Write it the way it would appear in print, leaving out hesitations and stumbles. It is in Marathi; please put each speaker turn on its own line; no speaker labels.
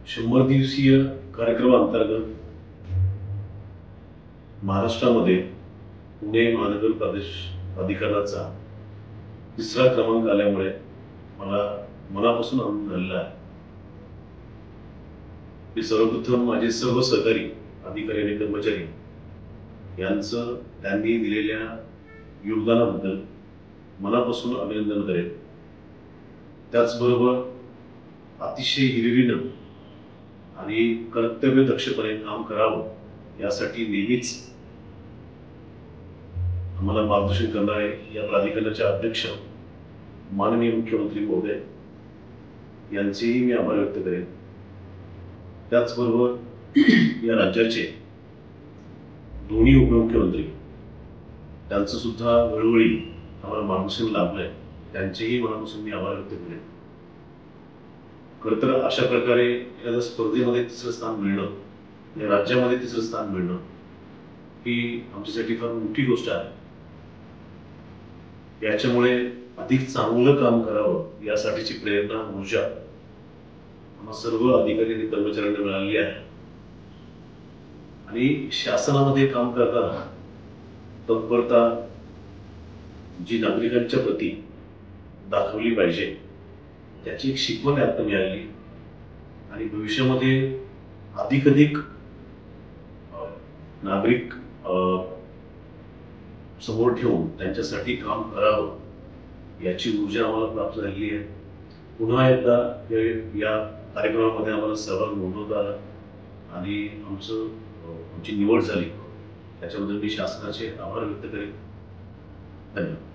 100 दिवसीय कार्यक्रमाअंतर्गत महाराष्ट्रामध्ये पुणे महानगर प्रदेश प्राधिकरणाचा तिसरा क्रमांक आल्यामुळे मला मनापासून आनंद झालेला आहे. मी सर्वप्रथम माझे सर्व सहकारी अधिकारी आणि कर्मचारी यांचं त्यांनी दिलेल्या योगदानाबद्दल मनापासून अभिनंदन करेन. त्याचबरोबर अतिशय हिरिरीनं आणि कर्तव्य दक्षपणे काम करावं यासाठी नेहमीच आम्हाला मार्गदर्शन करणारे या प्राधिकरणाचे अध्यक्ष माननीय मुख्यमंत्री महोदय यांचेही मी आभार व्यक्त करेन. त्याचबरोबर या राज्याचे दोन्ही उपमुख्यमंत्री त्यांचं सुद्धा वेळोवेळी आम्हाला मार्गदर्शन लाभलंय, त्यांचेही मनापासून मी आभार व्यक्त करेन. खरं तर अशा प्रकारे या स्पर्धेमध्ये तिसरं स्थान मिळणं, या राज्यामध्ये तिसरं स्थान मिळणं ही आमच्यासाठी फार मोठी गोष्ट आहे. याच्यामुळे अधिक चांगलं काम करावं यासाठीची प्रेरणा, ऊर्जा आम्हा सर्व अधिकारी आणि कर्मचाऱ्यांना मिळालेली आहे. आणि शासनामध्ये काम करताना तत्परता जी नागरिकांच्या प्रती दाखवली पाहिजे त्याची एक शिकवण यात मिळाली. आणि भविष्यामध्ये अधिकाधिक नागरिक समोर ठेवून त्यांच्यासाठी काम करावं याची ऊर्जा आम्हाला प्राप्त झालेली आहे. पुन्हा एकदा या कार्यक्रमामध्ये आम्हाला सहभाग नोंदवता आला आणि आमची निवड झाली, त्याच्याबद्दल मी शासनाचे आभार व्यक्त करेन. धन्यवाद.